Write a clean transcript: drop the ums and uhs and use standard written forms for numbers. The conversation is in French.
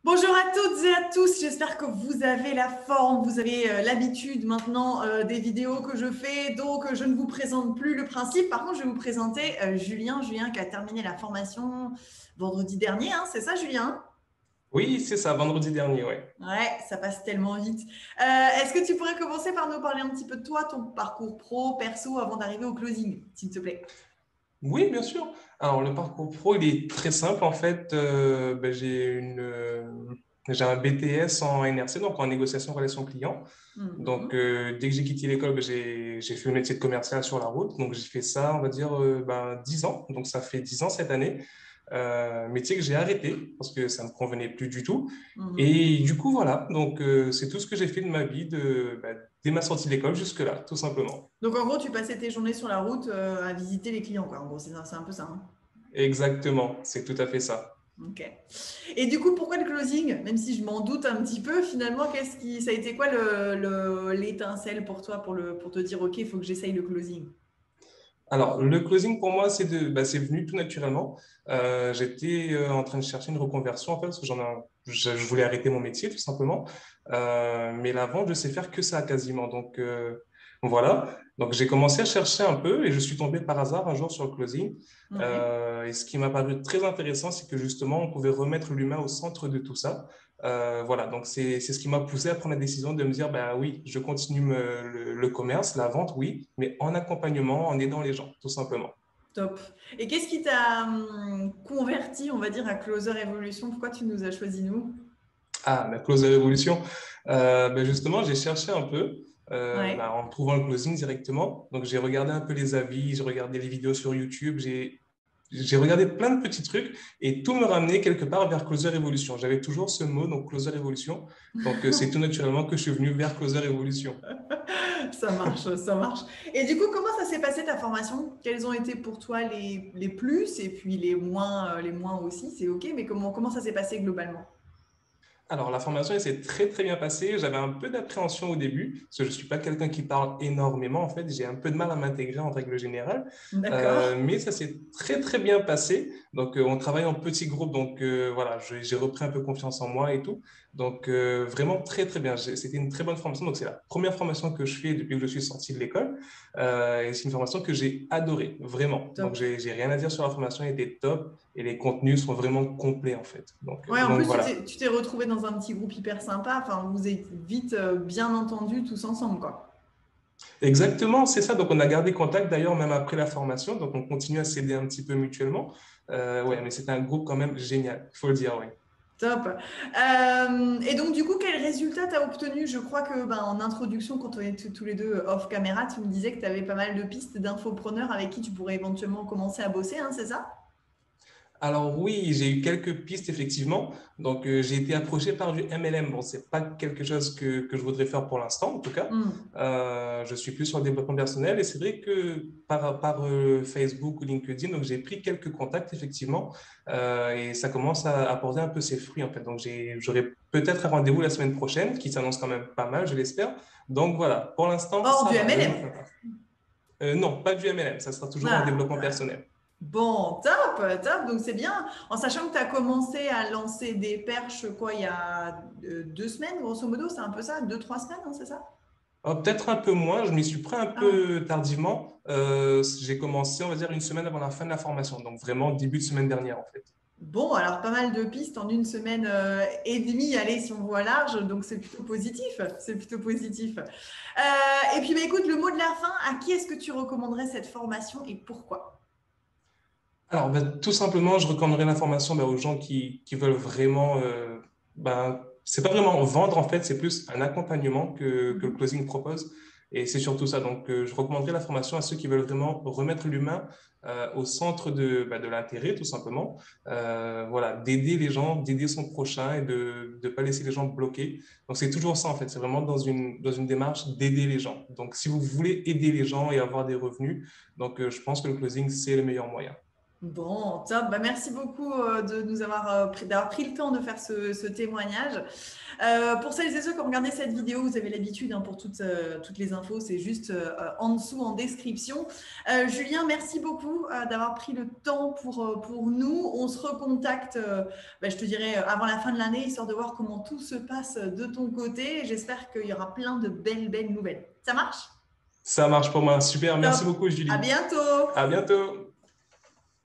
Bonjour à toutes et à tous, j'espère que vous avez la forme, vous avez l'habitude maintenant des vidéos que je fais, donc je ne vous présente plus le principe. Par contre, je vais vous présenter Julien qui a terminé la formation vendredi dernier, hein, c'est ça Julien? Oui, c'est ça, vendredi dernier, ouais. Ouais, ça passe tellement vite. Est-ce que tu pourrais commencer par nous parler un petit peu de toi, ton parcours pro, perso, avant d'arriver au closing, s'il te plaît? Oui, bien sûr. Alors, le parcours pro, il est très simple. En fait, j'ai un BTS en NRC, donc en négociation relation client. Donc, Mhm. dès que j'ai quitté l'école, j'ai fait le métier de commercial sur la route. Donc, j'ai fait ça, on va dire, 10 ans. Donc, ça fait 10 ans cette année. Métier que j'ai arrêté parce que ça ne me convenait plus du tout. Mhm. Et du coup, voilà. Donc, c'est tout ce que j'ai fait de ma vie dès ma sortie de l'école jusque-là, tout simplement. Donc en gros, tu passais tes journées sur la route à visiter les clients, quoi. En gros, c'est un peu ça, hein. Exactement, c'est tout à fait ça. Ok. Et du coup, pourquoi le closing? Même si je m'en doute un petit peu, finalement, ça a été quoi l'étincelle pour toi pour te dire, OK, il faut que j'essaye le closing? Alors, le closing pour moi, c'est venu tout naturellement. J'étais en train de chercher une reconversion en fait, parce que je voulais arrêter mon métier tout simplement. Mais la vente, je sais faire que ça quasiment. Donc voilà. Donc j'ai commencé à chercher un peu et je suis tombé par hasard un jour sur le closing. Ouais. Et ce qui m'a paru très intéressant, c'est que justement, on pouvait remettre l'humain au centre de tout ça. Voilà, donc c'est ce qui m'a poussé à prendre la décision de me dire, bah oui, je continue le commerce, la vente, oui, mais en accompagnement, en aidant les gens, tout simplement. Top. Et qu'est-ce qui t'a converti, on va dire, à Closer Evolution? Pourquoi tu nous as choisi nous? Ah, la clause de révolution. Justement, j'ai cherché un peu Ouais. en trouvant le closing directement. Donc, j'ai regardé un peu les avis, j'ai regardé les vidéos sur YouTube, j'ai regardé plein de petits trucs et tout me ramenait quelque part vers Closer Evolution. J'avais toujours ce mot, donc Closer Evolution. Donc, c'est tout naturellement que je suis venu vers Closer Evolution. Ça marche, ça marche. Et du coup, comment ça s'est passé ta formation? Quels ont été pour toi les plus et puis les moins aussi, c'est OK, mais comment ça s'est passé globalement? Alors, la formation, elle s'est très, très bien passée. J'avais un peu d'appréhension au début, parce que je ne suis pas quelqu'un qui parle énormément. En fait, j'ai un peu de mal à m'intégrer en règle générale. D'accord. Mais ça s'est très, très bien passé. Donc, on travaille en petits groupes. Donc, voilà, j'ai repris un peu confiance en moi et tout. Donc, vraiment très, très bien. C'était une très bonne formation. Donc, c'est la première formation que je fais depuis que je suis sorti de l'école. Et c'est une formation que j'ai adorée, vraiment. Donc, Top. j'ai rien à dire sur la formation. Elle était top et les contenus sont vraiment complets, en fait. Ouais, en Donc plus, voilà. tu t'es retrouvé dans un petit groupe hyper sympa. Enfin, vous êtes vite bien entendus tous ensemble, quoi. Exactement, c'est ça. Donc, on a gardé contact d'ailleurs même après la formation. Donc, on continue à s'aider un petit peu mutuellement. Ouais, mais c'est un groupe quand même génial, il faut le dire, oui. Top. Et donc, du coup, quel résultat tu as obtenu? Je crois que ben, en introduction, quand on était tous les deux off caméra, tu me disais que tu avais pas mal de pistes d'infopreneurs avec qui tu pourrais éventuellement commencer à bosser, hein, c'est ça? Alors oui, j'ai eu quelques pistes effectivement. Donc, j'ai été approché par du MLM. Bon, c'est pas quelque chose que je voudrais faire pour l'instant, en tout cas. Hmm. Je suis plus sur le développement personnel et c'est vrai que par Facebook ou LinkedIn, donc j'ai pris quelques contacts effectivement et ça commence à porter un peu ses fruits en fait. Donc, j'aurai peut-être un rendez-vous la semaine prochaine qui s'annonce quand même pas mal, je l'espère. Donc voilà, pour l'instant, Hors ça du va, je me MLM. prépare. Non, pas du MLM, ça sera toujours en Ah, développement personnel. bon, top, top. Donc, c'est bien. En sachant que tu as commencé à lancer des perches, quoi, il y a 2 semaines, grosso modo, c'est un peu ça? 2, 3 semaines, hein, c'est ça? Peut-être un peu moins, je m'y suis pris un Ah. peu tardivement. J'ai commencé, on va dire, une semaine avant la fin de la formation, donc vraiment début de semaine dernière en fait. Bon, alors pas mal de pistes en 1 semaine et demie, allez, si on voit large, donc c'est plutôt positif, c'est plutôt positif. Et puis, bah, écoute, le mot de la fin, à qui est-ce que tu recommanderais cette formation et pourquoi? Alors, tout simplement, je recommanderais l'information aux gens qui veulent vraiment, c'est pas vraiment vendre en fait, c'est plus un accompagnement que le Mhm. closing propose. Et c'est surtout ça. Donc, je recommanderais la formation à ceux qui veulent vraiment remettre l'humain au centre de l'intérêt, tout simplement. Voilà, d'aider les gens, d'aider son prochain et de ne pas laisser les gens bloqués. Donc, c'est toujours ça en fait. C'est vraiment dans une démarche d'aider les gens. Donc, si vous voulez aider les gens et avoir des revenus, donc je pense que le closing, c'est le meilleur moyen. Bon, top. Bah, merci beaucoup de nous d'avoir pris le temps de faire ce témoignage. Pour celles et ceux qui ont regardé cette vidéo, vous avez l'habitude pour toutes les infos, c'est juste en dessous en description. Julien, merci beaucoup d'avoir pris le temps pour nous. On se recontacte, je te dirais, avant la fin de l'année, histoire de voir comment tout se passe de ton côté. J'espère qu'il y aura plein de belles nouvelles. Ça marche? Ça marche pour moi. Super. Merci Top. beaucoup, À Julie. bientôt. À bientôt.